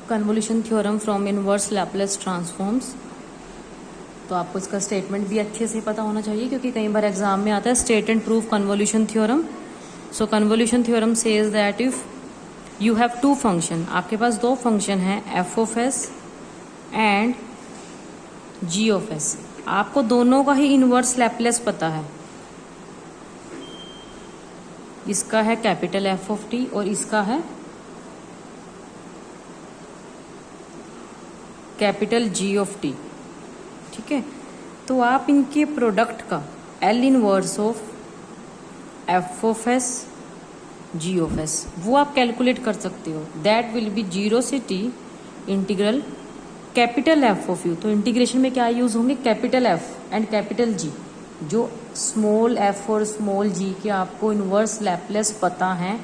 Convolution theorem from inverse Laplace transforms. तो आपको इसका स्टेटमेंट भी अच्छे से पता होना चाहिए क्योंकि कई बार एग्जाम में आता है state and prove convolution theorem. So convolution theorem says that if you have two function, आपके पास दो फंक्शन है F of S and G of S, आपको दोनों का ही इनवर्स लैपलेस पता है। इसका है कैपिटल एफ ऑफ टी और इसका है कैपिटल जी ऑफ टी। ठीक है, तो आप इनके प्रोडक्ट का L inverse of F of S G of S वो आप कैलकुलेट कर सकते हो। दैट विल बी 0 से T integral capital F of you. तो इंटीग्रेशन में क्या यूज होंगे, capital F and capital G. जो स्मॉल एफ और स्मॉल जी के आपको इनवर्स लैपलेस पता है,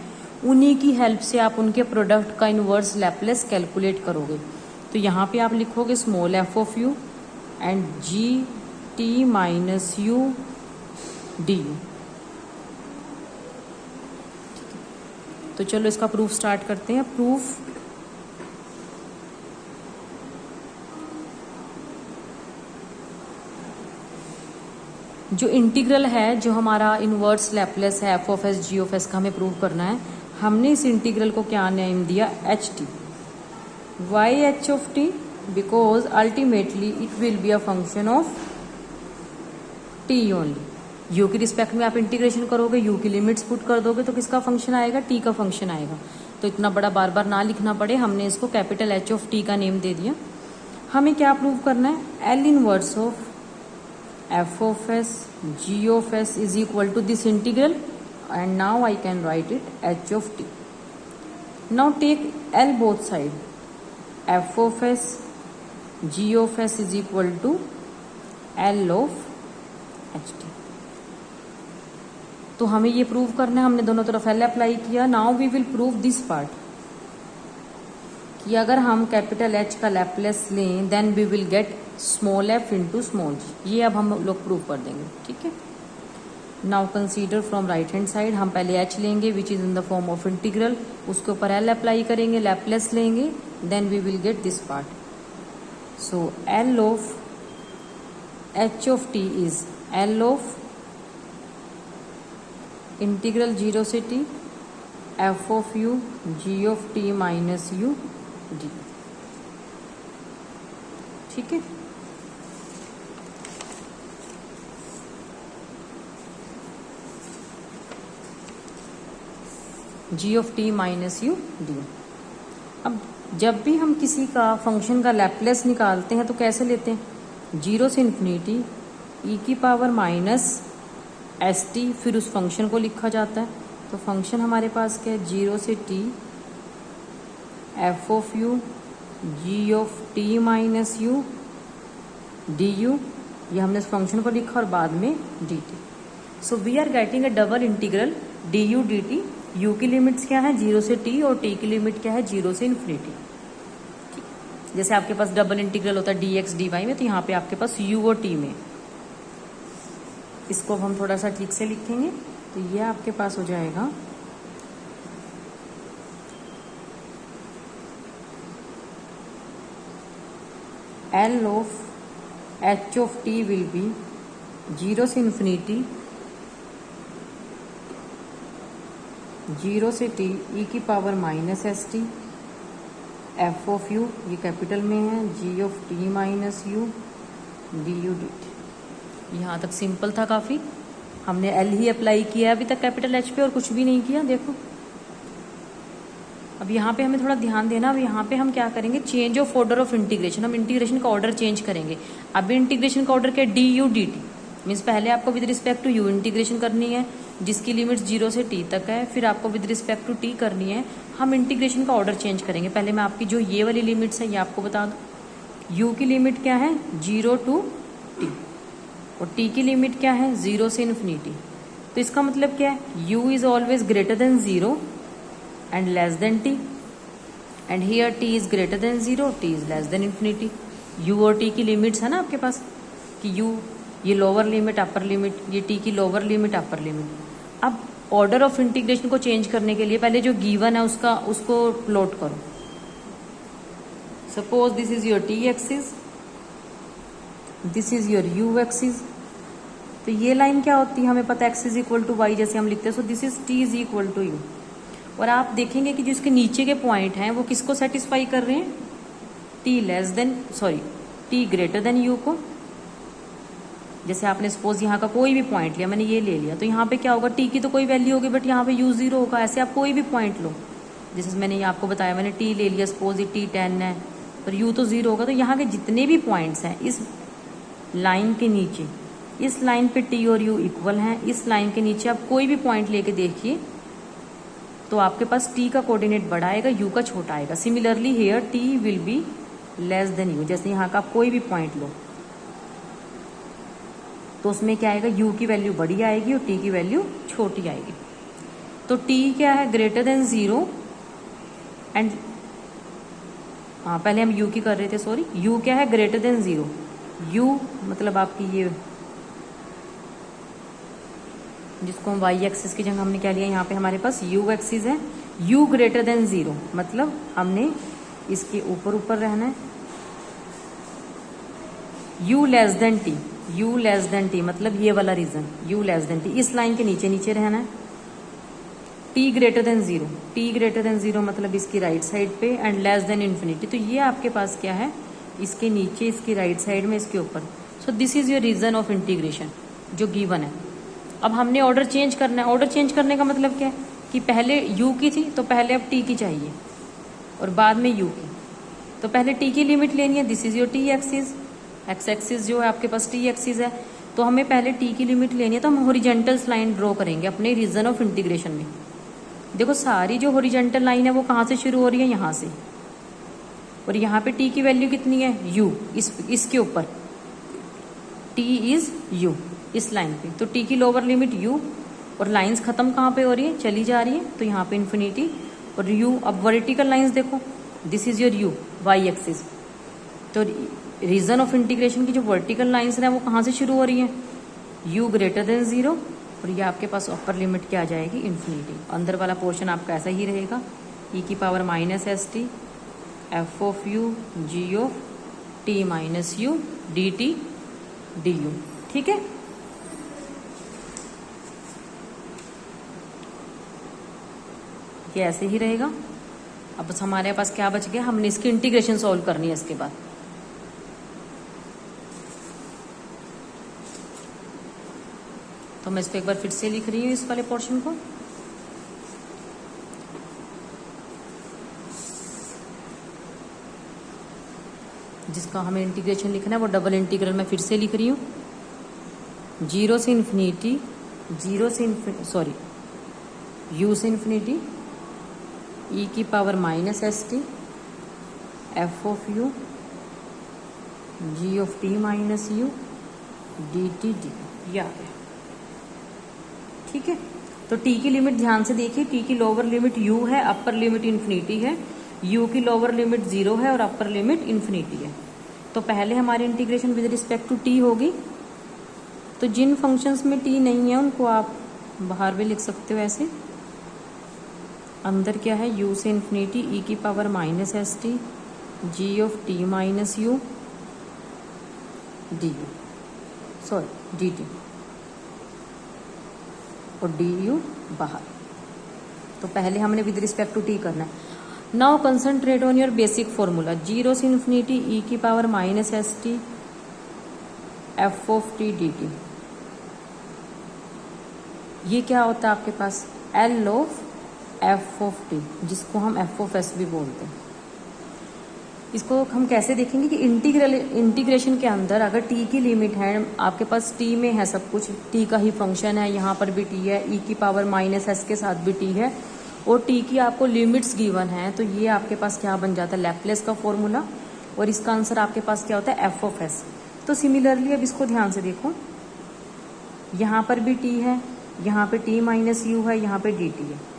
उन्हीं की हेल्प से आप उनके प्रोडक्ट का इनवर्स लैपलेस कैलकुलेट करोगे। तो यहाँ पे आप लिखोगे small F of you and G T minus U D you. तो चलो इसका प्रूफ स्टार्ट करते हैं। प्रूफ जो इंटीग्रल है, जो हमारा इनवर्स लैपलेस है F of S G of S का, हमें प्रूव करना है। हमने इस इंटीग्रल को क्या नेम दिया, H T. Why H of T, because ultimately it will be a function of T only. U की रिस्पेक्ट में आप इंटीग्रेशन करोगे, यू की लिमिट्स पुट कर दोगे तो किसका फंक्शन आएगा, टी का फंक्शन आएगा। तो इतना बड़ा बार बार ना लिखना पड़े, हमने इसको कैपिटल एच ऑफ टी का नेम दे दिया। हमें क्या प्रूव करना है, L inverse of f of s g of s is equal to this integral, and now I can write it h of t. Now take L both side, f of s g of s is equal to L of h t. तो हमें ये prove करना है, हमने दोनों तरफ L apply किया। Now we will prove this part कि अगर हम कैपिटल H का लैपलेस लें then we will get small F into small G. ये अब हम लोग प्रूव कर देंगे। ठीक है, now consider from right hand side. हम पहले एच लेंगे which is in the form of integral, उसके ऊपर एल अप्लाई करेंगे, लैपलेस लेंगे, then we will get this part. So L of H of T is L of integral 0 से T F of U G of T minus U D. ठीक है, G of T minus U D. अब जब भी हम किसी का function का लैपलेस निकालते हैं तो कैसे लेते हैं, 0 से इन्फिनिटी ई की पावर माइनस एस टी, फिर उस फंक्शन को लिखा जाता है। तो फंक्शन हमारे पास क्या है, 0 से T F of U G of T minus U D U. ये हमने इस फंक्शन को लिखा और बाद में D T. So we are getting a double integral D U D T. U की लिमिट्स क्या है, 0 से टी, और टी की लिमिट क्या है, 0 से इन्फिनिटी। जैसे आपके पास डबल इंटीग्रल होता है डी एक्स डी वाई में, तो यहाँ पे आपके पास यू और टी में। इसको हम थोड़ा सा ठीक से लिखेंगे तो ये आपके पास हो जाएगा L of H of T will be 0 से इन्फिनिटी 0 से टी ई की power minus S T F of U, ये कैपिटल में है, G of T minus U D U D T. यहाँ तक सिंपल था काफ़ी, हमने एल ही अप्लाई किया अभी तक कैपिटल एच पे और कुछ भी नहीं किया। देखो अब यहाँ पे हमें थोड़ा ध्यान देना। अब यहाँ पे हम क्या करेंगे, change of order of integration. हम इंटीग्रेशन का ऑर्डर चेंज करेंगे। अभी इंटीग्रेशन का ऑर्डर क्या है, D U D T. Means पहले आपको with respect to U integration करनी है जिसकी लिमिट्स 0 से टी तक है, फिर आपको विद रिस्पेक्ट टू टी करनी है। हम इंटीग्रेशन का ऑर्डर चेंज करेंगे। पहले मैं आपकी जो ये वाली लिमिट्स है ये आपको बता दूँ। यू की लिमिट क्या है, 0 टू टी, और टी की लिमिट क्या है, 0 से इन्फिनिटी। तो इसका मतलब क्या है, u is always greater than 0 and less then t, and here t is greater than 0, t is less than infinity. u और t की लिमिट्स है ना आपके पास कि u ये लोअर लिमिट अपर लिमिट, ये t की लोअर लिमिट अपर लिमिट। अब ऑर्डर ऑफ इंटीग्रेशन को चेंज करने के लिए पहले जो गिवन है उसको प्लॉट करो। Suppose this is your T axis, this is your U axis. तो ये लाइन क्या होती है, हमें पता है X is equal to Y जैसे हम लिखते हैं, so this is T is equal to U. और आप देखेंगे कि जो इसके नीचे के पॉइंट हैं वो किसको सेटिस्फाई कर रहे हैं, T less than T greater then you को। जैसे आपने सपोज यहाँ का कोई भी पॉइंट लिया, मैंने ये ले लिया, तो यहाँ पे क्या होगा, टी की तो कोई वैल्यू होगी बट यहाँ पे यू 0 होगा। ऐसे आप कोई भी पॉइंट लो, जैसे मैंने आपको बताया, मैंने टी ले लिया, सपोज ये टी 10 है, पर यू तो 0 होगा। तो यहाँ के जितने भी पॉइंट्स हैं इस लाइन के नीचे, इस लाइन पे टी और यू इक्वल हैं, इस लाइन के नीचे आप कोई भी पॉइंट लेके देखिए तो आपके पास टी का कोऑर्डिनेट बड़ा आएगा, यू का छोटा आएगा। Similarly here T will be less than you. जैसे यहाँ का आप कोई भी पॉइंट लो तो उसमें क्या आएगा, यू की वैल्यू बड़ी आएगी और टी की वैल्यू छोटी आएगी। तो टी क्या है, ग्रेटर देन 0 एंड पहले हम यू की कर रहे थे, सॉरी, यू क्या है, ग्रेटर देन 0। यू मतलब आपकी ये जिसको हम वाई एक्सिस की जगह हमने क्या लिया, यहाँ पे हमारे पास यू एक्सिस है। यू ग्रेटर देन 0 मतलब हमने इसके ऊपर ऊपर रहना है। U less than T, U less than T मतलब ये वाला region, U less than T, इस लाइन के नीचे नीचे रहना है। T greater than 0, T greater than 0 मतलब इसकी राइट साइड पे, एंड लेस देन इन्फिनिटी। तो ये आपके पास क्या है, इसके नीचे, इसकी राइट साइड में, इसके ऊपर। So this is your region of integration जो गिवन है। अब हमने ऑर्डर चेंज करना है। ऑर्डर चेंज करने का मतलब क्या है कि पहले यू की थी तो पहले अब टी की चाहिए और बाद में यू की। तो पहले टी की लिमिट लेनी है, this is your T axis, x axis जो है आपके पास टी एक्सिस है, तो हमें पहले टी की लिमिट लेनी है। तो हम हॉरिजॉन्टल लाइन ड्रॉ करेंगे अपने रीजन ऑफ इंटीग्रेशन में। देखो सारी जो हॉरिजॉन्टल लाइन है वो कहाँ से शुरू हो रही है, यहाँ से, और यहाँ पे टी की वैल्यू कितनी है, यू, इसके ऊपर टी इज यू, इस लाइन पे। तो टी की लोअर लिमिट यू, और लाइंस खत्म कहाँ पे हो रही है, चली जा रही है, तो यहाँ पे इन्फिनिटी और यू। अब वर्टिकल लाइंस देखो, this is your U Y axis. तो रीजन ऑफ इंटीग्रेशन की जो वर्टिकल लाइंस है वो कहाँ से शुरू हो रही है, यू ग्रेटर देन 0, और ये आपके पास अपर लिमिट क्या आ जाएगी, इन्फिनिटी। अंदर वाला पोर्शन आपका ऐसा ही रहेगा, ई की power minus S T F of U G of T minus U D T D U. ठीक है, ये ऐसे ही रहेगा। अब बस हमारे पास क्या बच गया, हमने इसकी इंटीग्रेशन सॉल्व करनी है इसके बाद। तो मैं इसको एक बार फिर से लिख रही हूँ इस वाले पोर्शन को। जिसका हमें इंटीग्रेशन लिखना है वो डबल इंटीग्रल मैं फिर से लिख रही हूँ, 0 से इन्फिनिटी, यू से इन्फिनिटी ई की power minus S T F of U G of T minus U D T D, ये आ गया। ठीक है, तो टी की लिमिट ध्यान से देखिए, टी की लोअर लिमिट यू है, अपर लिमिट इन्फिनिटी है, यू की लोअर लिमिट 0 है और अपर लिमिट इन्फिनिटी है। तो पहले हमारी integration with respect to T होगी। तो जिन फंक्शंस में टी नहीं है उनको आप बाहर भी लिख सकते हो ऐसे। अंदर क्या है, यू से इन्फिनिटी ई की power minus S T G of T minus U D you, sorry D T, और डी यू बाहर। तो पहले हमने विद रिस्पेक्ट टू टी करना है। Now concentrate on your basic formula, 0 से इन्फिनिटी ई की power minus S T F of T D T. ये क्या होता है आपके पास, L of F of T, जिसको हम एफ ऑफ एस भी बोलते हैं। इसको हम कैसे देखेंगे कि इंटीग्रेशन के अंदर अगर टी की लिमिट है, आपके पास टी में है सब कुछ, टी का ही फंक्शन है, यहाँ पर भी टी है, ई की पावर माइनस एस के साथ भी टी है, और टी की आपको लिमिट्स गिवन है, तो ये आपके पास क्या बन जाता है, लैप्लेस का फॉर्मूला, और इसका आंसर आपके पास क्या होता है, एफ ऑफ एस। तो सिमिलरली अब इसको ध्यान से देखो, यहाँ पर भी टी है, यहाँ पे टी माइनस यू है, यहाँ पे डी टी है।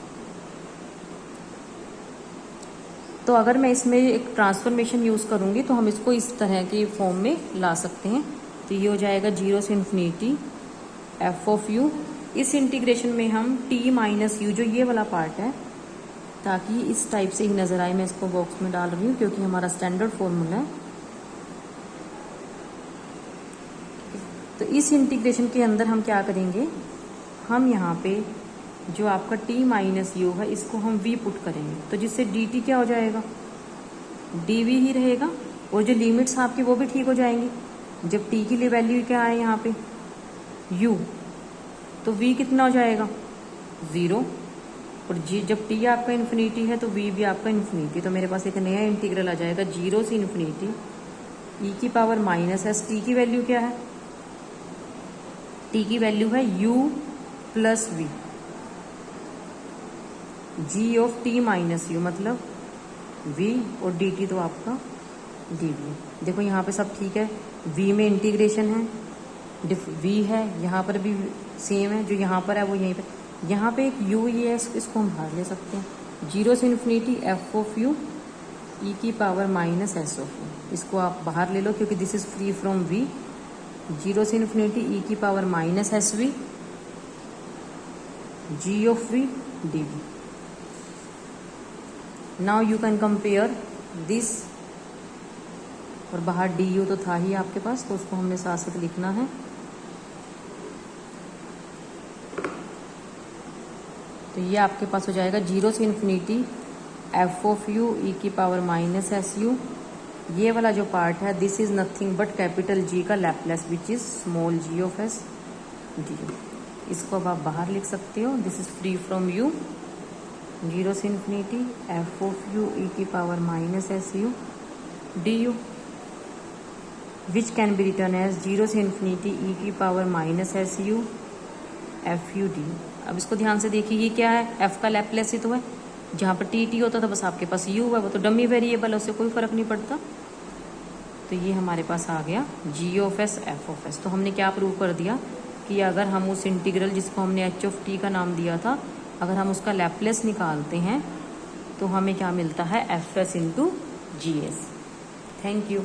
तो अगर मैं इसमें एक ट्रांसफॉर्मेशन यूज़ करूँगी तो हम इसको इस तरह की फॉर्म में ला सकते हैं। तो ये हो जाएगा 0 से इन्फिनिटी एफ ऑफ यू। इस इंटीग्रेशन में हम टी माइनस यू, जो ये वाला पार्ट है, ताकि इस टाइप से ही नज़र आए। मैं इसको बॉक्स में डाल रही हूँ क्योंकि हमारा स्टैंडर्ड फॉर्मूला है। तो इस इंटीग्रेशन के अंदर हम क्या करेंगे, हम यहाँ पे जो आपका t माइनस यू है इसको हम v पुट करेंगे, तो जिससे dt क्या हो जाएगा, dv ही रहेगा, और जो लिमिट्स आपकी वो भी ठीक हो जाएंगी। जब t की लिए वैल्यू क्या है यहाँ पे u, तो v कितना हो जाएगा 0, और जब t आपका इन्फिनिटी है तो v भी आपका इन्फिनिटी। तो मेरे पास एक नया इंटीग्रल आ जाएगा 0 से इन्फिनिटी e की पावर माइनस एस। t की वैल्यू क्या है, t की वैल्यू है u plus v, g of t minus you मतलब v, और dt तो आपका dv। देखो यहाँ पे सब ठीक है, v में इंटीग्रेशन है, v है, यहाँ पर भी सेम है, जो यहाँ पर है वो यहीं पर। यहाँ पे एक u ये है, इसको हम बाहर ले सकते हैं। 0 से infinity f of u e की power minus S of u, इसको आप बाहर ले लो क्योंकि this is free from v। 0 से इन्फिनिटी e की power minus S V g of v dv। Now you can compare this, और बाहर du तो था ही आपके पास, तो उसको हमने साथ साथ लिखना है। तो ये आपके पास हो जाएगा 0 से infinity f of u e की पावर माइनस एस यू। ये वाला जो पार्ट है this is nothing but capital G का Laplace which is small g of s du। इसको अब आप बाहर लिख सकते हो, this is free from u। 0 से infinity f of u e की power minus S U du, which can be written as 0 से इन्फिनिटी e की power minus S U F you D. अब इसको ध्यान से देखिए, ये क्या है, f का लैपलेस ही तो है। जहाँ पर टी होता था बस आपके पास u है, वो तो डमी वेरिएबल है, उससे कोई फर्क नहीं पड़ता। तो ये हमारे पास आ गया g of s f of s। तो हमने क्या प्रूव कर दिया कि अगर हम उस इंटीग्रल जिसको हमने h ऑफ t का नाम दिया था, अगर हम उसका लैपलेस निकालते हैं तो हमें क्या मिलता है, F S into G S. Thank you.